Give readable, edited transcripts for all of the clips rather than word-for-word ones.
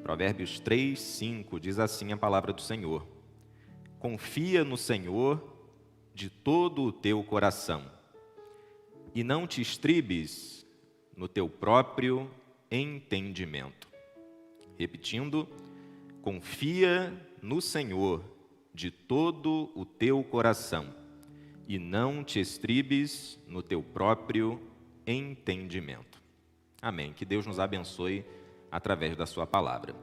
Provérbios 3, 5, diz assim a palavra do Senhor: confia no Senhor de todo o teu coração, e não te estribes no teu próprio entendimento. Repetindo, confia no Senhor de todo o teu coração, e não te estribes no teu próprio entendimento. Amém. Que Deus nos abençoe através da sua palavra.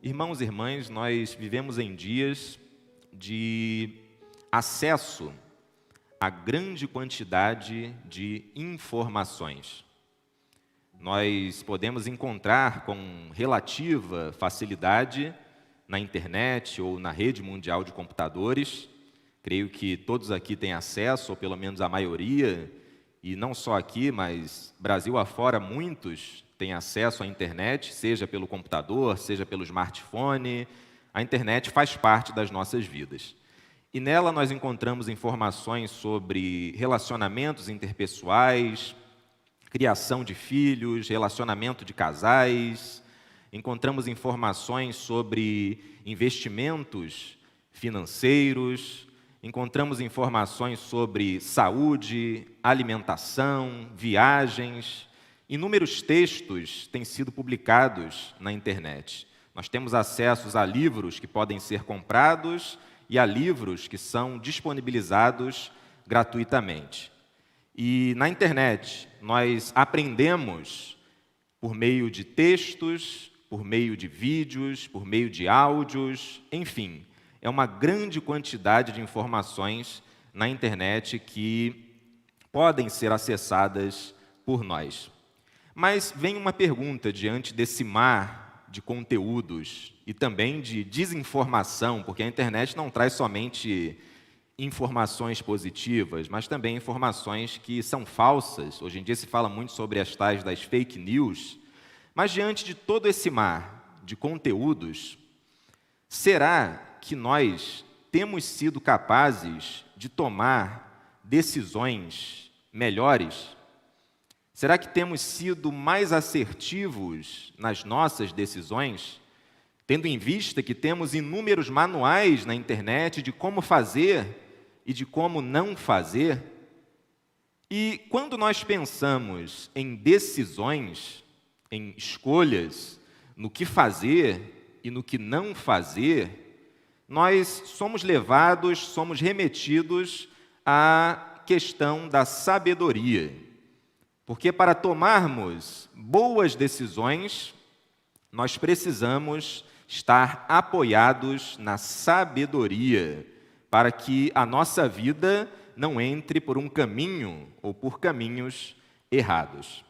Irmãos e irmãs, nós vivemos em dias de acesso a grande quantidade de informações. Nós podemos encontrar com relativa facilidade na internet ou na rede mundial de computadores. Creio que todos aqui têm acesso, ou pelo menos a maioria, e não só aqui, mas Brasil afora, muitos têm acesso à internet, seja pelo computador, seja pelo smartphone. A internet faz parte das nossas vidas. E nela nós encontramos informações sobre relacionamentos interpessoais, criação de filhos, relacionamento de casais. Encontramos informações sobre investimentos financeiros. Encontramos informações sobre saúde, alimentação, viagens. Inúmeros textos têm sido publicados na internet. Nós temos acesso a livros que podem ser comprados e a livros que são disponibilizados gratuitamente. E na internet nós aprendemos por meio de textos, por meio de vídeos, por meio de áudios, enfim, é uma grande quantidade de informações na internet que podem ser acessadas por nós. Mas vem uma pergunta diante desse mar de conteúdos e também de desinformação, porque a internet não traz somente informações positivas, mas também informações que são falsas. Hoje em dia se fala muito sobre as tais das fake news. Mas diante de todo esse mar de conteúdos, será que nós temos sido capazes de tomar decisões melhores? Será que temos sido mais assertivos nas nossas decisões, tendo em vista que temos inúmeros manuais na internet de como fazer e de como não fazer? E quando nós pensamos em decisões, em escolhas, no que fazer e no que não fazer, nós somos levados, somos remetidos à questão da sabedoria. Porque para tomarmos boas decisões, nós precisamos estar apoiados na sabedoria, para que a nossa vida não entre por um caminho ou por caminhos errados.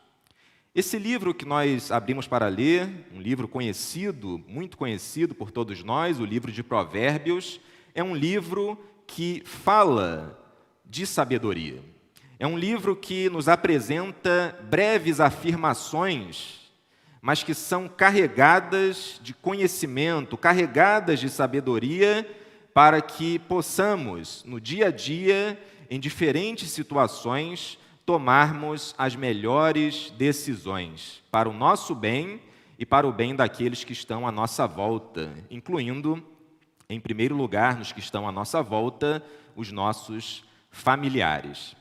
Esse livro que nós abrimos para ler, um livro conhecido, muito conhecido por todos nós, o livro de Provérbios, é um livro que fala de sabedoria. É um livro que nos apresenta breves afirmações, mas que são carregadas de conhecimento, carregadas de sabedoria, para que possamos, no dia a dia, em diferentes situações, tomarmos as melhores decisões para o nosso bem e para o bem daqueles que estão à nossa volta, incluindo, em primeiro lugar, nos que estão à nossa volta, os nossos familiares.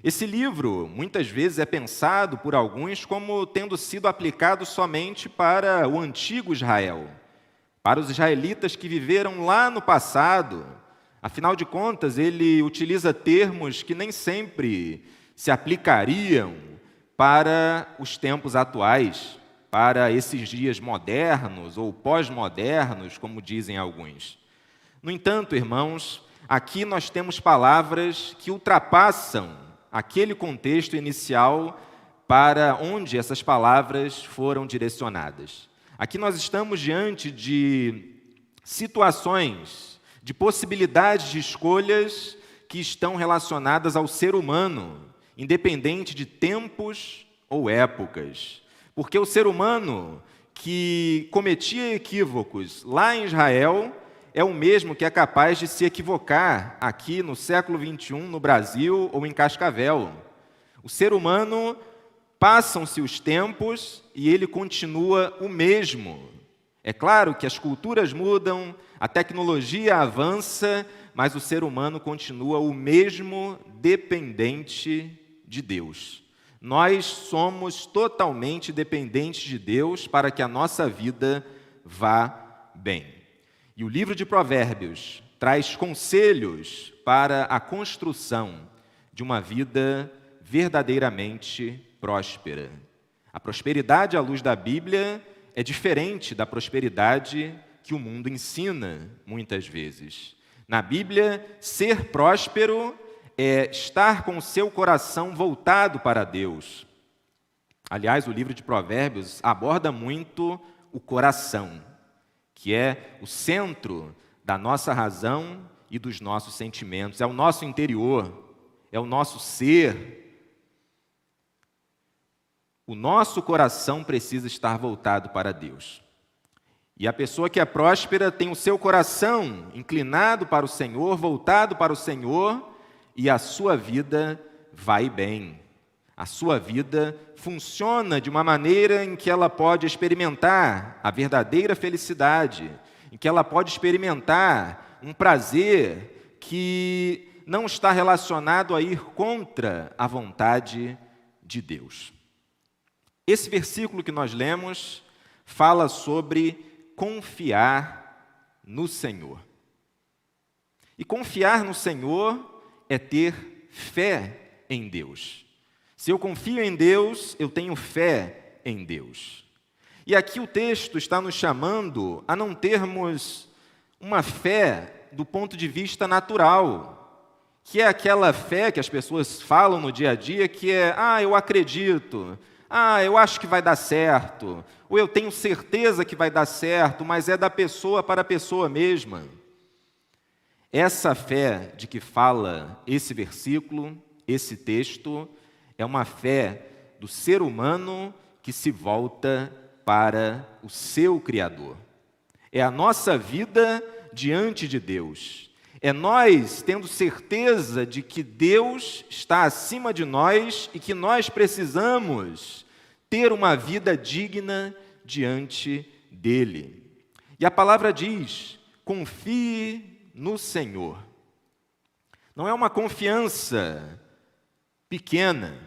Esse livro, muitas vezes, é pensado por alguns como tendo sido aplicado somente para o antigo Israel, para os israelitas que viveram lá no passado. Afinal de contas, ele utiliza termos que nem sempre se aplicariam para os tempos atuais, para esses dias modernos ou pós-modernos, como dizem alguns. No entanto, irmãos, aqui nós temos palavras que ultrapassam aquele contexto inicial para onde essas palavras foram direcionadas. Aqui nós estamos diante de situações, de possibilidades de escolhas que estão relacionadas ao ser humano, independente de tempos ou épocas. Porque o ser humano que cometia equívocos lá em Israel é o mesmo que é capaz de se equivocar aqui no século XXI, no Brasil ou em Cascavel. O ser humano, passam-se os tempos e ele continua o mesmo. É claro que as culturas mudam, a tecnologia avança, mas o ser humano continua o mesmo dependente de Deus. Nós somos totalmente dependentes de Deus para que a nossa vida vá bem. E o livro de Provérbios traz conselhos para a construção de uma vida verdadeiramente próspera. A prosperidade à luz da Bíblia é diferente da prosperidade que o mundo ensina muitas vezes. Na Bíblia, ser próspero é estar com o seu coração voltado para Deus. Aliás, o livro de Provérbios aborda muito o coração, que é o centro da nossa razão e dos nossos sentimentos. É o nosso interior, é o nosso ser. O nosso coração precisa estar voltado para Deus. E a pessoa que é próspera tem o seu coração inclinado para o Senhor, voltado para o Senhor, e a sua vida vai bem. A sua vida funciona de uma maneira em que ela pode experimentar a verdadeira felicidade, em que ela pode experimentar um prazer que não está relacionado a ir contra a vontade de Deus. Esse versículo que nós lemos fala sobre confiar no Senhor. E confiar no Senhor é ter fé em Deus. Se eu confio em Deus, eu tenho fé em Deus. E aqui o texto está nos chamando a não termos uma fé do ponto de vista natural, que é aquela fé que as pessoas falam no dia a dia, que é, eu acredito, eu acho que vai dar certo, ou eu tenho certeza que vai dar certo, mas é da pessoa para a pessoa mesma. Essa fé de que fala esse versículo, esse texto, é uma fé do ser humano que se volta para o seu Criador. É a nossa vida diante de Deus. É nós tendo certeza de que Deus está acima de nós e que nós precisamos ter uma vida digna diante dEle. E a palavra diz, confie no Senhor. Não é uma confiança pequena,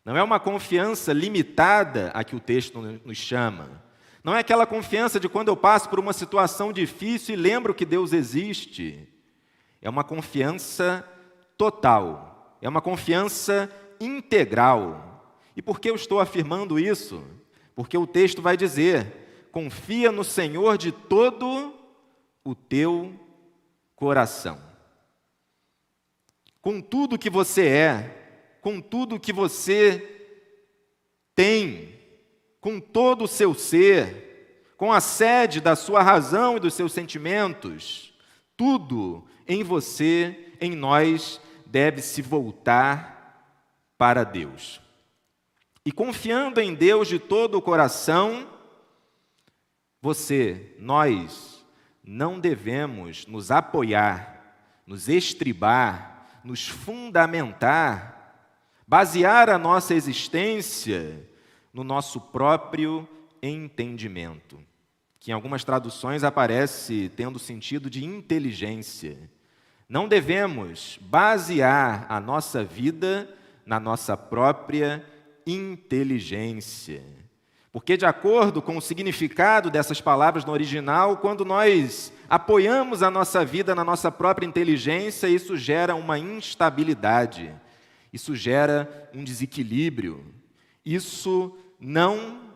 não é uma confiança limitada a que o texto nos chama. Não é aquela confiança de quando eu passo por uma situação difícil e lembro que Deus existe. É uma confiança total, é uma confiança integral. E por que eu estou afirmando isso? Porque o texto vai dizer, confia no Senhor de todo o teu coração. Com tudo que você é, com tudo que você tem, com todo o seu ser, com a sede da sua razão e dos seus sentimentos, tudo em você, em nós, deve se voltar para Deus. E confiando em Deus de todo o coração, nós, não devemos nos apoiar, nos estribar, nos fundamentar, basear a nossa existência no nosso próprio entendimento, que em algumas traduções aparece tendo sentido de inteligência. Não devemos basear a nossa vida na nossa própria inteligência. Porque, de acordo com o significado dessas palavras no original, quando nós apoiamos a nossa vida na nossa própria inteligência, isso gera uma instabilidade, isso gera um desequilíbrio, isso não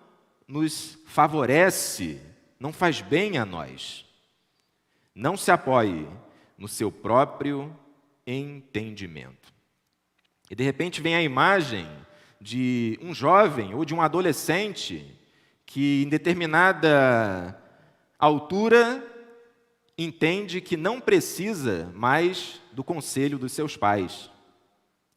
nos favorece, não faz bem a nós. Não se apoie no seu próprio entendimento. E, de repente, vem a imagem de um jovem ou de um adolescente que, em determinada altura, entende que não precisa mais do conselho dos seus pais.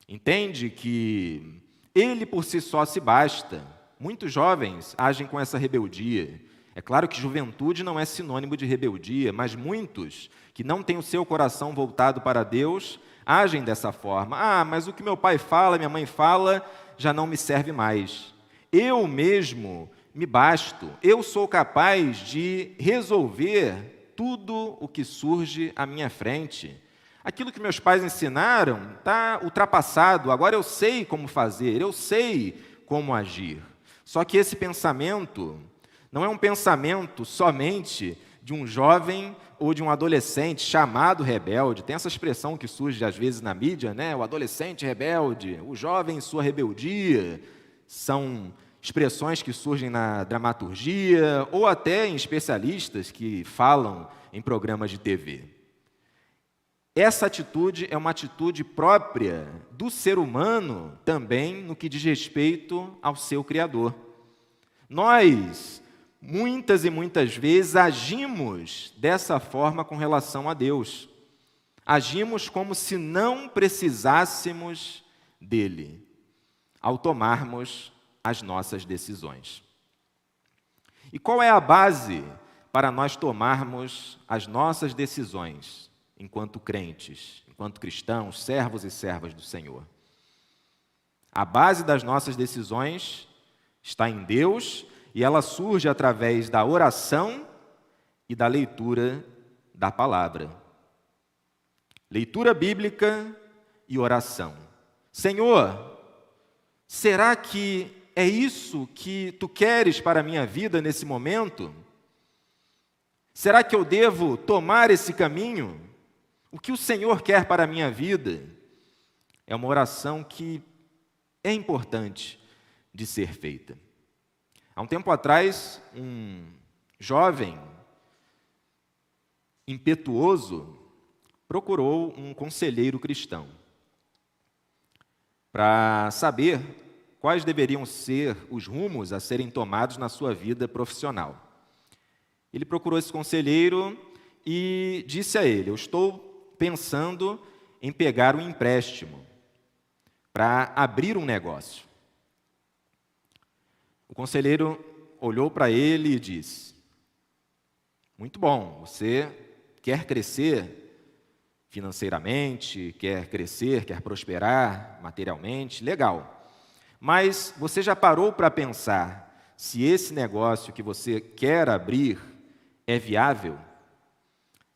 Entende que ele por si só se basta. Muitos jovens agem com essa rebeldia. É claro que juventude não é sinônimo de rebeldia, mas muitos que não têm o seu coração voltado para Deus agem dessa forma. Mas o que meu pai fala, minha mãe fala, já não me serve mais. Eu mesmo me basto, eu sou capaz de resolver tudo o que surge à minha frente. Aquilo que meus pais ensinaram está ultrapassado, agora eu sei como fazer, eu sei como agir. Só que esse pensamento não é um pensamento somente de um jovem ou de um adolescente chamado rebelde. Tem essa expressão que surge às vezes na mídia, né? O adolescente rebelde, o jovem em sua rebeldia. São expressões que surgem na dramaturgia ou até em especialistas que falam em programas de TV. Essa atitude é uma atitude própria do ser humano também no que diz respeito ao seu Criador. Nós, muitas e muitas vezes, agimos dessa forma com relação a Deus. Agimos como se não precisássemos dele, ao tomarmos as nossas decisões. E qual é a base para nós tomarmos as nossas decisões enquanto crentes, enquanto cristãos, servos e servas do Senhor? A base das nossas decisões está em Deus e ela surge através da oração e da leitura da palavra. Leitura bíblica e oração. Senhor, será que é isso que Tu queres para a minha vida nesse momento? Será que eu devo tomar esse caminho? O que o Senhor quer para a minha vida? É uma oração que é importante de ser feita. Há um tempo atrás, um jovem impetuoso procurou um conselheiro cristão para saber quais deveriam ser os rumos a serem tomados na sua vida profissional. Ele procurou esse conselheiro e disse a ele: eu estou pensando em pegar um empréstimo para abrir um negócio. O conselheiro olhou para ele e disse: muito bom, você quer crescer financeiramente, quer crescer, quer prosperar materialmente, legal. Mas você já parou para pensar se esse negócio que você quer abrir é viável?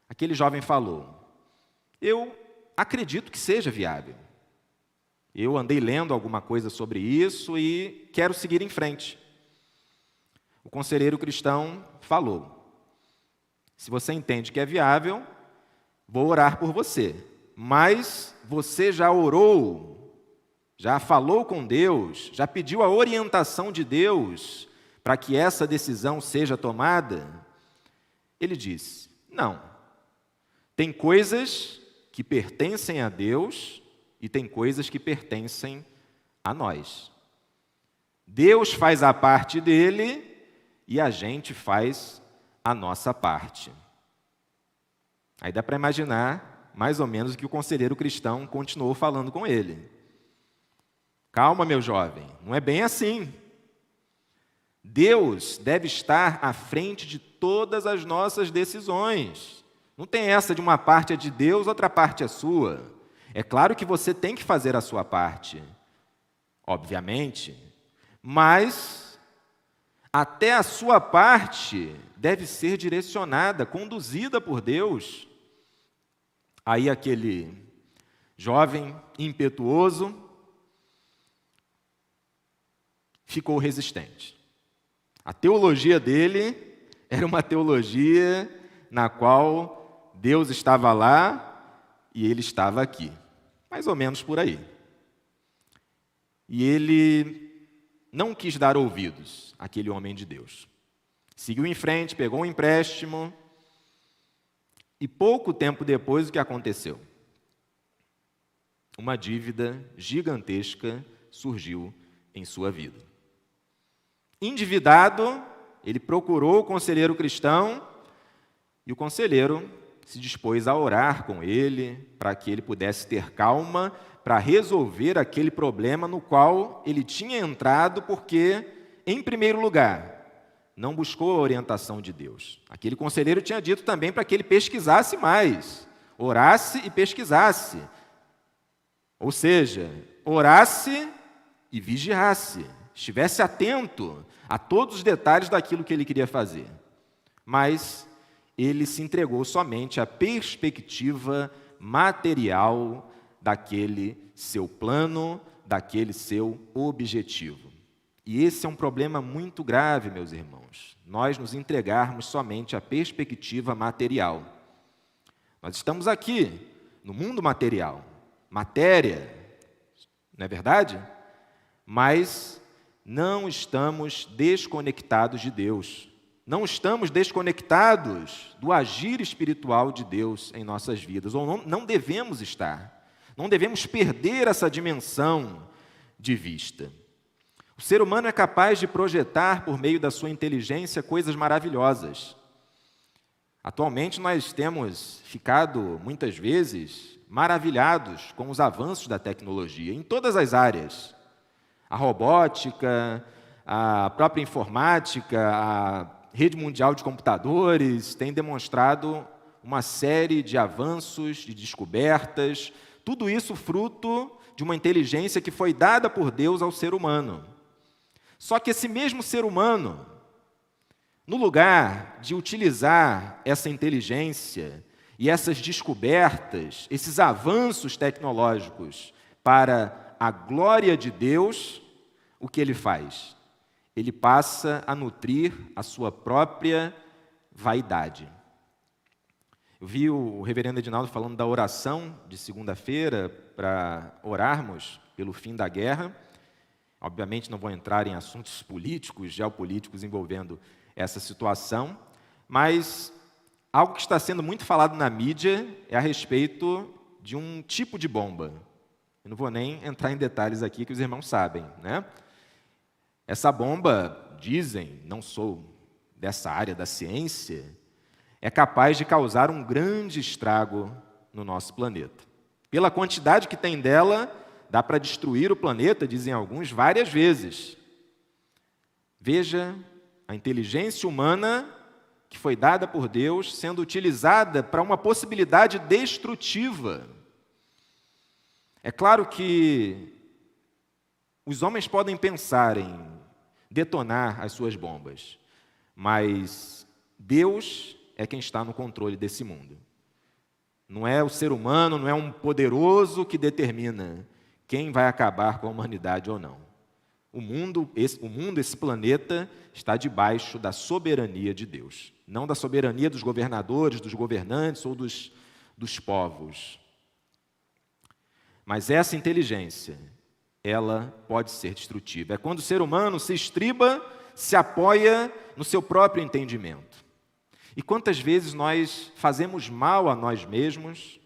Aquele jovem falou: eu acredito que seja viável. Eu andei lendo alguma coisa sobre isso e quero seguir em frente. O conselheiro cristão falou: se você entende que é viável, vou orar por você. Mas você já orou, já falou com Deus, já pediu a orientação de Deus para que essa decisão seja tomada? Ele disse: não. Tem coisas que pertencem a Deus e tem coisas que pertencem a nós. Deus faz a parte dele e a gente faz a nossa parte. Aí dá para imaginar mais ou menos o que o conselheiro cristão continuou falando com ele. Calma, meu jovem, não é bem assim. Deus deve estar à frente de todas as nossas decisões. Não tem essa de uma parte é de Deus, outra parte é sua. É claro que você tem que fazer a sua parte, obviamente, mas até a sua parte deve ser direcionada, conduzida por Deus. Aí aquele jovem impetuoso ficou resistente. A teologia dele era uma teologia na qual Deus estava lá e ele estava aqui. Mais ou menos por aí. E ele não quis dar ouvidos àquele homem de Deus. Seguiu em frente, pegou um empréstimo e pouco tempo depois o que aconteceu? Uma dívida gigantesca surgiu em sua vida. Endividado, ele procurou o conselheiro cristão e o conselheiro se dispôs a orar com ele para que ele pudesse ter calma para resolver aquele problema no qual ele tinha entrado porque, em primeiro lugar, não buscou a orientação de Deus. Aquele conselheiro tinha dito também para que ele pesquisasse mais, orasse e pesquisasse. Ou seja, orasse e vigiasse. estivesse atento a todos os detalhes daquilo que ele queria fazer. Mas ele se entregou somente à perspectiva material daquele seu plano, daquele seu objetivo. E esse é um problema muito grave, meus irmãos, nós nos entregarmos somente à perspectiva material. Nós estamos aqui, no mundo material, matéria, não é verdade? Mas não estamos desconectados de Deus. Não estamos desconectados do agir espiritual de Deus em nossas vidas, ou não devemos estar. Não devemos perder essa dimensão de vista. O ser humano é capaz de projetar, por meio da sua inteligência, coisas maravilhosas. Atualmente, nós temos ficado, muitas vezes, maravilhados com os avanços da tecnologia, em todas as áreas. A robótica, a própria informática, a rede mundial de computadores têm demonstrado uma série de avanços, de descobertas, tudo isso fruto de uma inteligência que foi dada por Deus ao ser humano. Só que esse mesmo ser humano, no lugar de utilizar essa inteligência e essas descobertas, esses avanços tecnológicos para a glória de Deus, o que ele faz? Ele passa a nutrir a sua própria vaidade. Eu vi o reverendo Edinaldo falando da oração de segunda-feira para orarmos pelo fim da guerra. Obviamente não vou entrar em assuntos políticos, geopolíticos envolvendo essa situação, mas algo que está sendo muito falado na mídia é a respeito de um tipo de bomba. Eu não vou nem entrar em detalhes aqui, que os irmãos sabem, né? Essa bomba, dizem, não sou dessa área da ciência, é capaz de causar um grande estrago no nosso planeta. Pela quantidade que tem dela, dá para destruir o planeta, dizem alguns, várias vezes. Veja a inteligência humana que foi dada por Deus sendo utilizada para uma possibilidade destrutiva. É claro que os homens podem pensar em detonar as suas bombas, mas Deus é quem está no controle desse mundo. Não é o ser humano, não é um poderoso que determina quem vai acabar com a humanidade ou não. O mundo, esse planeta, está debaixo da soberania de Deus, não da soberania dos governadores, dos governantes ou dos povos. Mas essa inteligência, ela pode ser destrutiva. É quando o ser humano se estriba, se apoia no seu próprio entendimento. E quantas vezes nós fazemos mal a nós mesmos,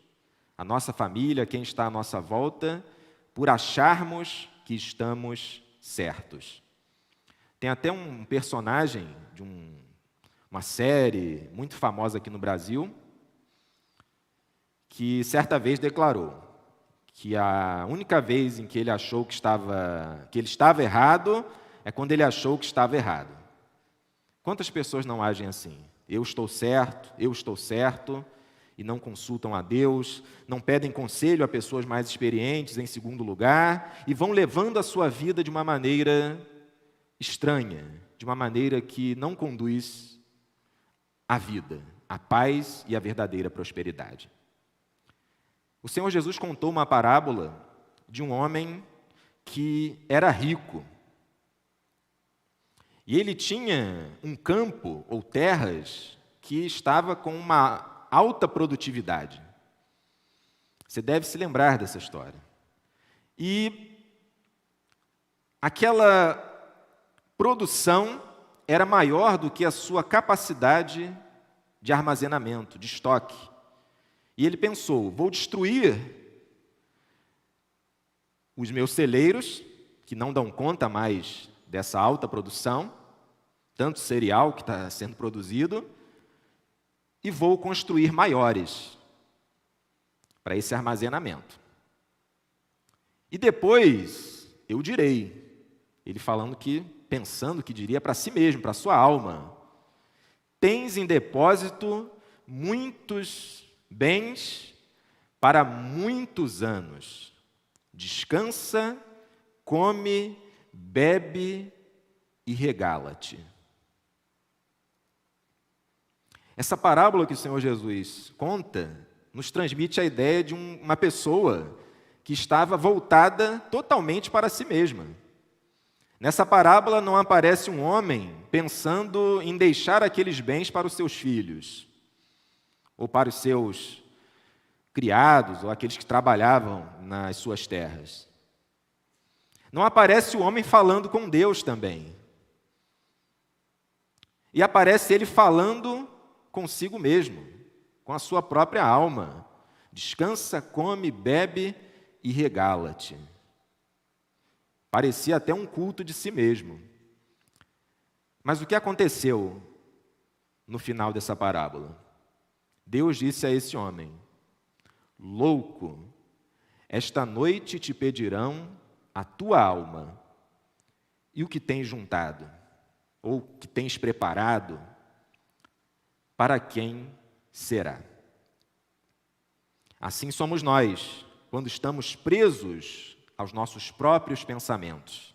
a nossa família, quem está à nossa volta, por acharmos que estamos certos. Tem até um personagem de uma série muito famosa aqui no Brasil, que certa vez declarou que a única vez em que ele achou que ele estava errado é quando ele achou que estava errado. Quantas pessoas não agem assim? Eu estou certo, e não consultam a Deus, não pedem conselho a pessoas mais experientes, em segundo lugar, e vão levando a sua vida de uma maneira estranha, de uma maneira que não conduz à vida, à paz e à verdadeira prosperidade. O Senhor Jesus contou uma parábola de um homem que era rico. E ele tinha um campo ou terras que estava com uma alta produtividade. Você deve se lembrar dessa história. E aquela produção era maior do que a sua capacidade de armazenamento, de estoque. E ele pensou, vou destruir os meus celeiros, que não dão conta mais dessa alta produção, tanto cereal que está sendo produzido, e vou construir maiores para esse armazenamento. E depois eu direi, ele pensando que diria para si mesmo, para a sua alma, tens em depósito muitos bens para muitos anos. Descansa, come, bebe e regala-te. Essa parábola que o Senhor Jesus conta nos transmite a ideia de uma pessoa que estava voltada totalmente para si mesma. Nessa parábola não aparece um homem pensando em deixar aqueles bens para os seus filhos, ou para os seus criados, ou aqueles que trabalhavam nas suas terras. Não aparece o homem falando com Deus também. E aparece ele falando consigo mesmo, com a sua própria alma. Descansa, come, bebe e regala-te. Parecia até um culto de si mesmo. Mas o que aconteceu no final dessa parábola? Deus disse a esse homem: louco, esta noite te pedirão a tua alma e o que tens juntado, ou que tens preparado, para quem será? Assim somos nós, quando estamos presos aos nossos próprios pensamentos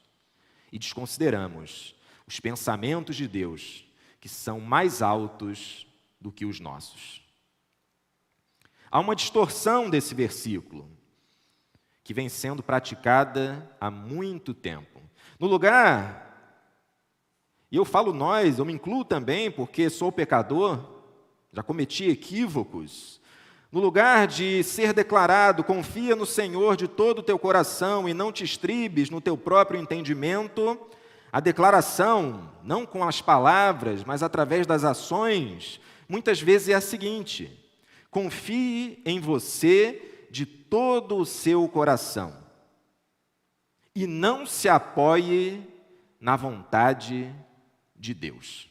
e desconsideramos os pensamentos de Deus, que são mais altos do que os nossos. Há uma distorção desse versículo, que vem sendo praticada há muito tempo. No lugar, e eu falo nós, eu me incluo também, porque sou pecador, já cometi equívocos. No lugar de ser declarado, confia no Senhor de todo o teu coração e não te estribes no teu próprio entendimento, a declaração, não com as palavras, mas através das ações, muitas vezes é a seguinte: confie em você de todo o seu coração e não se apoie na vontade de Deus.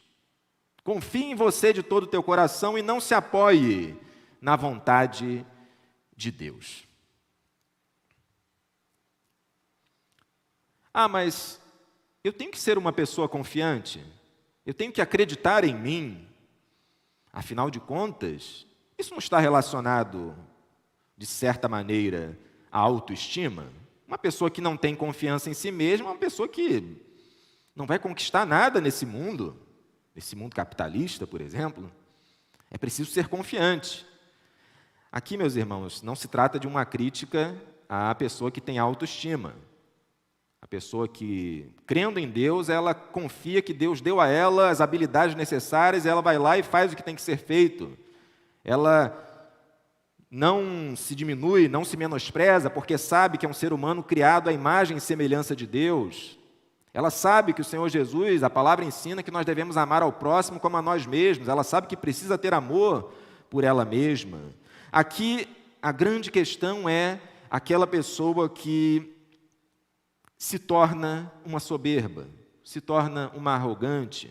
Confie em você de todo o teu coração e não se apoie na vontade de Deus. Ah, mas eu tenho que ser uma pessoa confiante? Eu tenho que acreditar em mim? Afinal de contas, isso não está relacionado, de certa maneira, à autoestima? Uma pessoa que não tem confiança em si mesma é uma pessoa que não vai conquistar nada nesse mundo capitalista, por exemplo. É preciso ser confiante. Aqui, meus irmãos, não se trata de uma crítica à pessoa que tem autoestima. A pessoa que, crendo em Deus, ela confia que Deus deu a ela as habilidades necessárias, e ela vai lá e faz o que tem que ser feito. Ela não se diminui, não se menospreza, porque sabe que é um ser humano criado à imagem e semelhança de Deus. Ela sabe que o Senhor Jesus, a palavra ensina que nós devemos amar ao próximo como a nós mesmos. Ela sabe que precisa ter amor por ela mesma. Aqui, a grande questão é aquela pessoa que se torna uma soberba, se torna uma arrogante,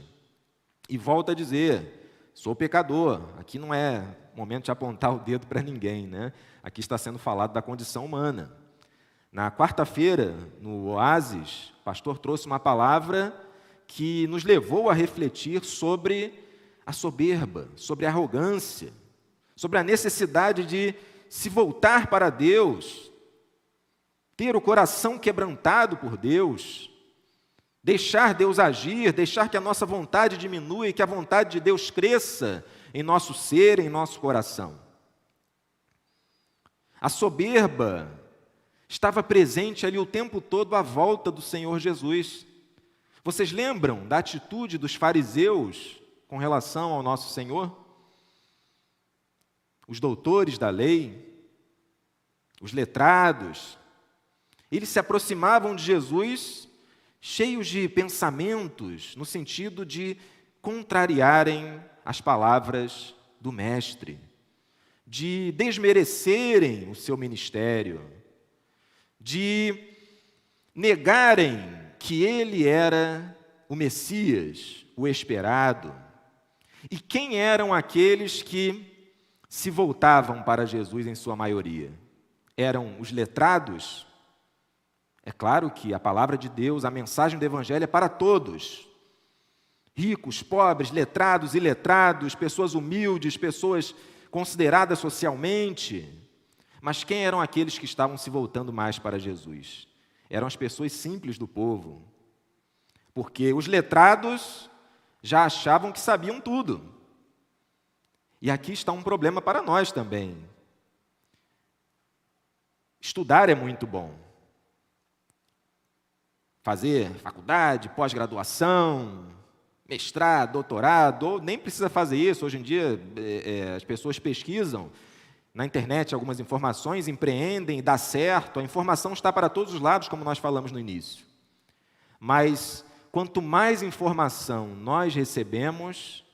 e volta a dizer: sou pecador. Aqui não é momento de apontar o dedo para ninguém, né? Aqui está sendo falado da condição humana. Na quarta-feira, no Oásis, o pastor trouxe uma palavra que nos levou a refletir sobre a soberba, sobre a arrogância, sobre a necessidade de se voltar para Deus, ter o coração quebrantado por Deus, deixar Deus agir, deixar que a nossa vontade diminua e que a vontade de Deus cresça em nosso ser, em nosso coração. A soberba estava presente ali o tempo todo à volta do Senhor Jesus. Vocês lembram da atitude dos fariseus com relação ao nosso Senhor? Os doutores da lei, os letrados, eles se aproximavam de Jesus cheios de pensamentos, no sentido de contrariarem as palavras do Mestre, de desmerecerem o seu ministério, de negarem que ele era o Messias, o esperado. E quem eram aqueles que se voltavam para Jesus em sua maioria? Eram os letrados? É claro que a palavra de Deus, a mensagem do Evangelho é para todos. Ricos, pobres, letrados, iletrados, pessoas humildes, pessoas consideradas socialmente. Mas quem eram aqueles que estavam se voltando mais para Jesus? Eram as pessoas simples do povo, Porque os letrados já achavam que sabiam tudo. E aqui está um problema para nós também. Estudar é muito bom. Fazer faculdade, pós-graduação, mestrado, doutorado, ou nem precisa fazer isso. Hoje em dia, as pessoas pesquisam na internet algumas informações, empreendem, dá certo. A informação está para todos os lados, como nós falamos no início. Mas, quanto mais informação nós recebemos,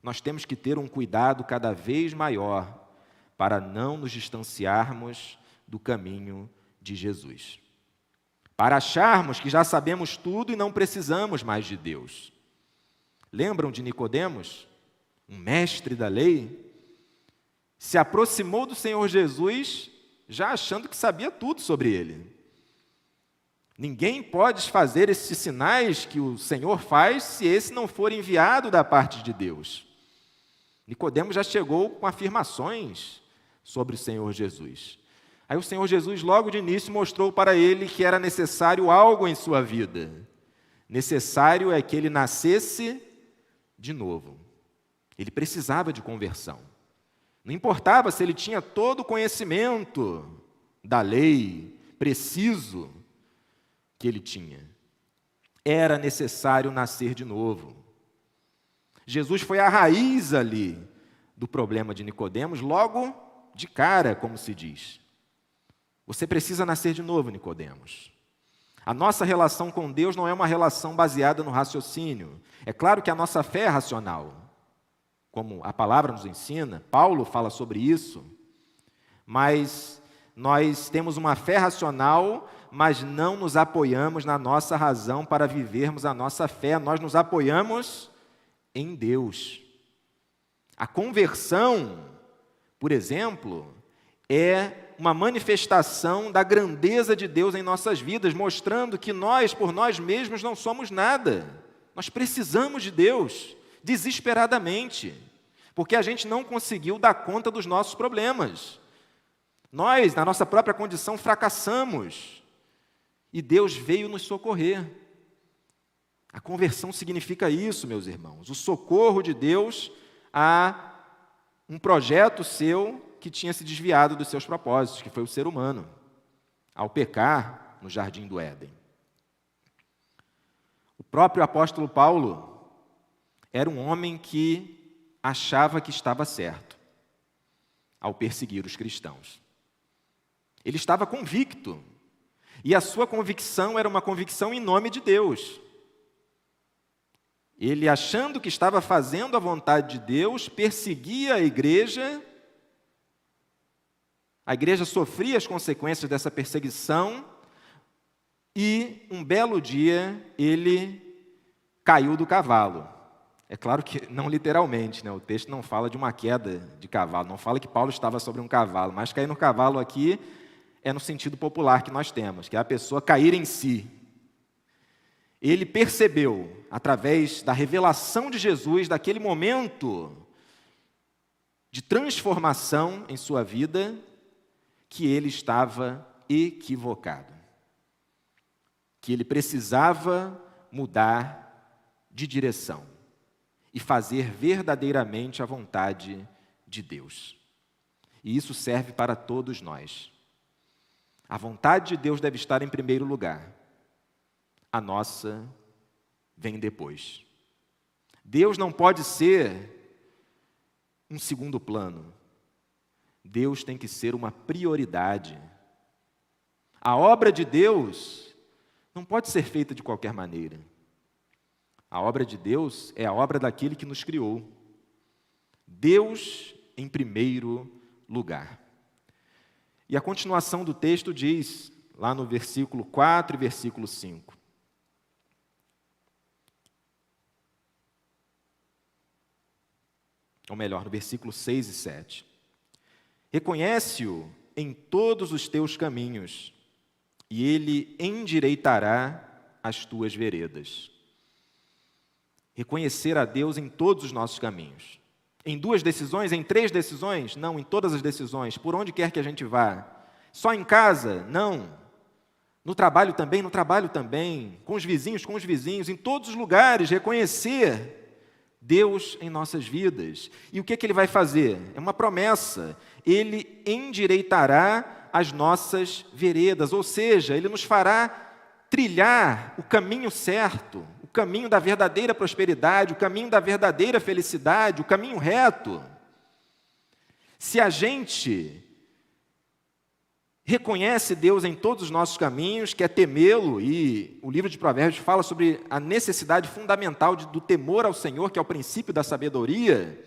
nós temos que ter um cuidado cada vez maior para não nos distanciarmos do caminho de Jesus. Para acharmos que já sabemos tudo e não precisamos mais de Deus. Lembram de Nicodemos, um mestre da lei? Se aproximou do Senhor Jesus já achando que sabia tudo sobre ele. Ninguém pode fazer esses sinais que o Senhor faz se esse não for enviado da parte de Deus. Nicodemos já chegou com afirmações sobre o Senhor Jesus. Aí o Senhor Jesus logo de início mostrou para ele que era necessário algo em sua vida. Necessário é que ele nascesse de novo. Ele precisava de conversão. Não importava se ele tinha todo o conhecimento da lei, preciso que ele tinha. Era necessário nascer de novo. Jesus foi a raiz ali do problema de Nicodemos, logo de cara, como se diz. Você precisa nascer de novo, Nicodemos. A nossa relação com Deus não é uma relação baseada no raciocínio. É claro que a nossa fé é racional, como a palavra nos ensina, Paulo fala sobre isso, mas nós temos uma fé racional, mas não nos apoiamos na nossa razão para vivermos a nossa fé, nós nos apoiamos em Deus. A conversão, por exemplo, é uma manifestação da grandeza de Deus em nossas vidas, mostrando que nós, por nós mesmos, não somos nada. Nós precisamos de Deus, desesperadamente, porque a gente não conseguiu dar conta dos nossos problemas. Nós, na nossa própria condição, fracassamos, e Deus veio nos socorrer. A conversão significa isso, meus irmãos, o socorro de Deus a um projeto seu que tinha se desviado dos seus propósitos, que foi o ser humano, ao pecar no jardim do Éden. O próprio apóstolo Paulo era um homem que achava que estava certo ao perseguir os cristãos. Ele estava convicto, e a sua convicção era uma convicção em nome de Deus. Ele, achando que estava fazendo a vontade de Deus, perseguia a igreja sofria as consequências dessa perseguição, e um belo dia ele caiu do cavalo. É claro que não literalmente, né? O texto não fala de uma queda de cavalo, não fala que Paulo estava sobre um cavalo, mas cair no cavalo aqui é no sentido popular que nós temos, que é a pessoa cair em si. Ele percebeu, através da revelação de Jesus, daquele momento de transformação em sua vida, que ele estava equivocado, que ele precisava mudar de direção e fazer verdadeiramente a vontade de Deus. E isso serve para todos nós. A vontade de Deus deve estar em primeiro lugar. A nossa vem depois. Deus não pode ser um segundo plano. Deus tem que ser uma prioridade. A obra de Deus não pode ser feita de qualquer maneira. A obra de Deus é a obra daquele que nos criou. Deus em primeiro lugar. E a continuação do texto diz, lá no versículo 4 e versículo 5. Ou melhor, no versículo 6 e 7. Reconhece-o em todos os teus caminhos, e ele endireitará as tuas veredas. Reconhecer a Deus em todos os nossos caminhos. Em 2 decisões, em 3 decisões? Não, em todas as decisões. Por onde quer que a gente vá. Só em casa? Não. no trabalho também, com os vizinhos, em todos os lugares, reconhecer Deus em nossas vidas. E o que Ele vai fazer? É uma promessa. Ele endireitará as nossas veredas, ou seja, Ele nos fará trilhar o caminho certo, o caminho da verdadeira prosperidade, o caminho da verdadeira felicidade, o caminho reto. Se a gente reconhece Deus em todos os nossos caminhos, quer temê-lo, e o livro de Provérbios fala sobre a necessidade fundamental do temor ao Senhor, que é o princípio da sabedoria,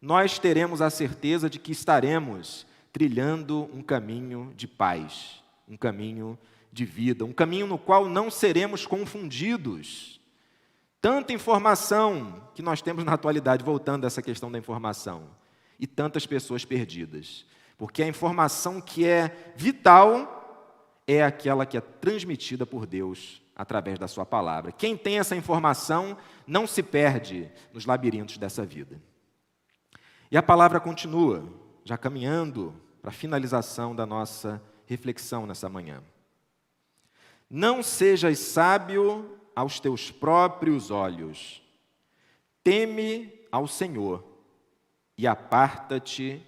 nós teremos a certeza de que estaremos trilhando um caminho de paz, um caminho de vida, um caminho no qual não seremos confundidos. Tanta informação que nós temos na atualidade, voltando a essa questão da informação, e tantas pessoas perdidas. Porque a informação que é vital é aquela que é transmitida por Deus através da sua palavra. Quem tem essa informação não se perde nos labirintos dessa vida. E a palavra continua, já caminhando para a finalização da nossa reflexão nessa manhã. Não sejas sábio aos teus próprios olhos, teme ao Senhor e aparta-te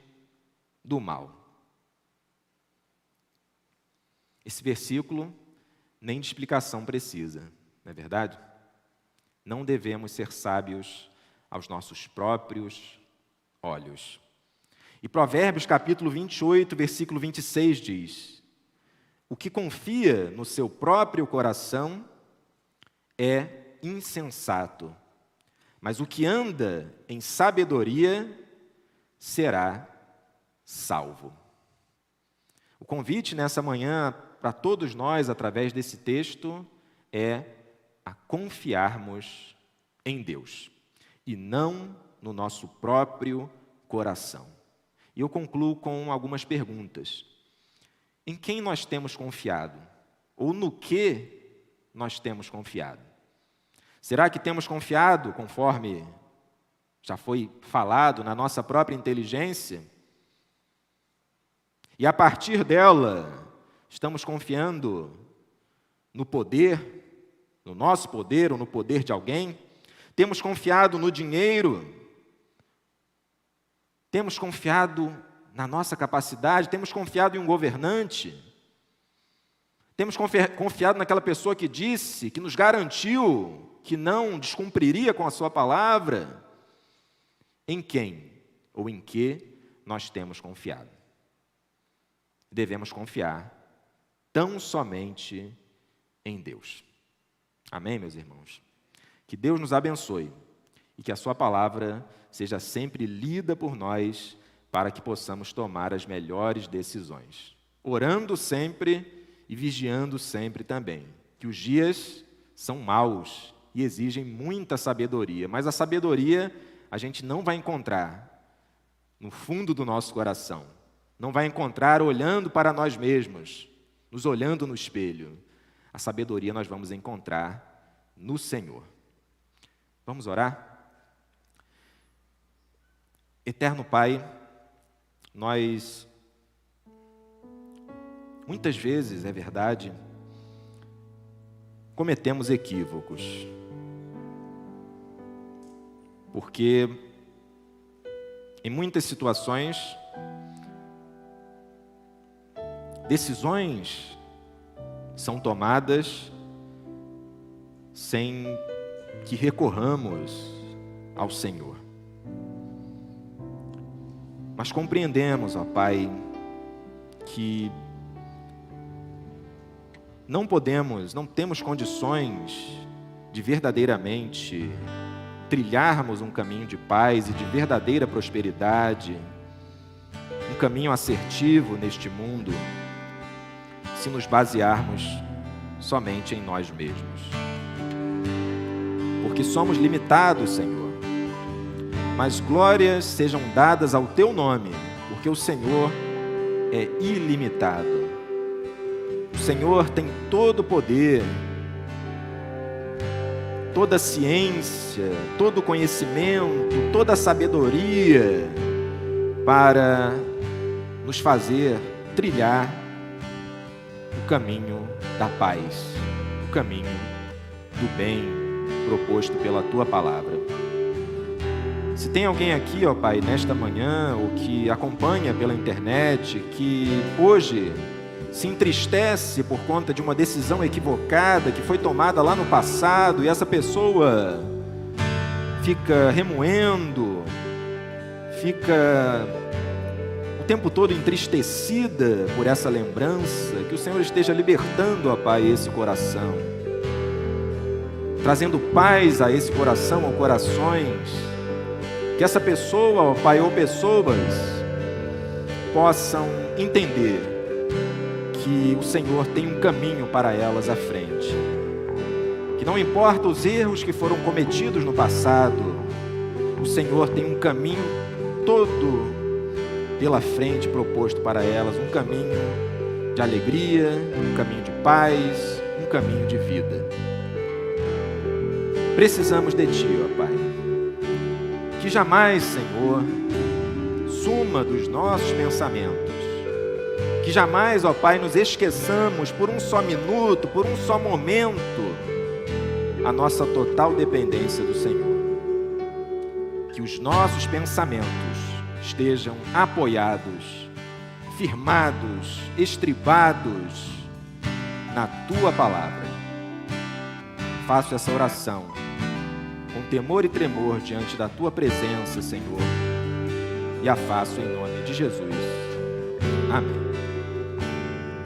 do mal. Esse versículo nem de explicação precisa, não é verdade? Não devemos ser sábios aos nossos próprios olhos. E Provérbios capítulo 28, versículo 26 diz: o que confia no seu próprio coração é insensato, mas o que anda em sabedoria será salvo. O convite nessa manhã para todos nós, através desse texto, é a confiarmos em Deus e não no nosso próprio coração. E eu concluo com algumas perguntas. Em quem nós temos confiado? Ou no que nós temos confiado? Será que temos confiado, conforme já foi falado, na nossa própria inteligência? E a partir dela, estamos confiando no poder, no nosso poder ou no poder de alguém? Temos confiado no dinheiro? Temos confiado na nossa capacidade? Temos confiado em um governante? Temos confiado naquela pessoa que disse, que nos garantiu que não descumpriria com a sua palavra? Em quem ou em que nós temos confiado? Devemos confiar tão somente em Deus. Amém, meus irmãos? Que Deus nos abençoe e que a sua palavra seja sempre lida por nós para que possamos tomar as melhores decisões. Orando sempre e vigiando sempre também, que os dias são maus e exigem muita sabedoria, mas a sabedoria a gente não vai encontrar no fundo do nosso coração, não vai encontrar olhando para nós mesmos, nos olhando no espelho. A sabedoria nós vamos encontrar no Senhor. Vamos orar? Eterno Pai, nós, muitas vezes, é verdade, cometemos equívocos, porque em muitas situações, decisões são tomadas sem que recorramos ao Senhor. Mas compreendemos, ó Pai, que não temos condições de verdadeiramente trilharmos um caminho de paz e de verdadeira prosperidade, um caminho assertivo neste mundo, se nos basearmos somente em nós mesmos. Porque somos limitados, Senhor. Mas glórias sejam dadas ao Teu nome, porque o Senhor é ilimitado. O Senhor tem todo o poder, toda a ciência, todo o conhecimento, toda a sabedoria para nos fazer trilhar o caminho da paz, o caminho do bem proposto pela Tua palavra. Se tem alguém aqui, ó Pai, nesta manhã, ou que acompanha pela internet, que hoje se entristece por conta de uma decisão equivocada que foi tomada lá no passado, e essa pessoa fica remoendo, fica o tempo todo entristecida por essa lembrança, que o Senhor esteja libertando, ó Pai, esse coração, trazendo paz a esse coração, ou corações, que essa pessoa, ó Pai, ou pessoas possam entender que o Senhor tem um caminho para elas à frente, que não importa os erros que foram cometidos no passado, o Senhor tem um caminho todo pela frente proposto para elas, um caminho de alegria, um caminho de paz, um caminho de vida. Precisamos de Ti, ó Pai, que jamais, Senhor, suma dos nossos pensamentos, que jamais, ó Pai, nos esqueçamos por um só minuto, por um só momento, a nossa total dependência do Senhor. Que os nossos pensamentos estejam apoiados, firmados, estribados na Tua palavra. Faço essa oração com temor e tremor diante da Tua presença, Senhor, e a faço em nome de Jesus. Amém.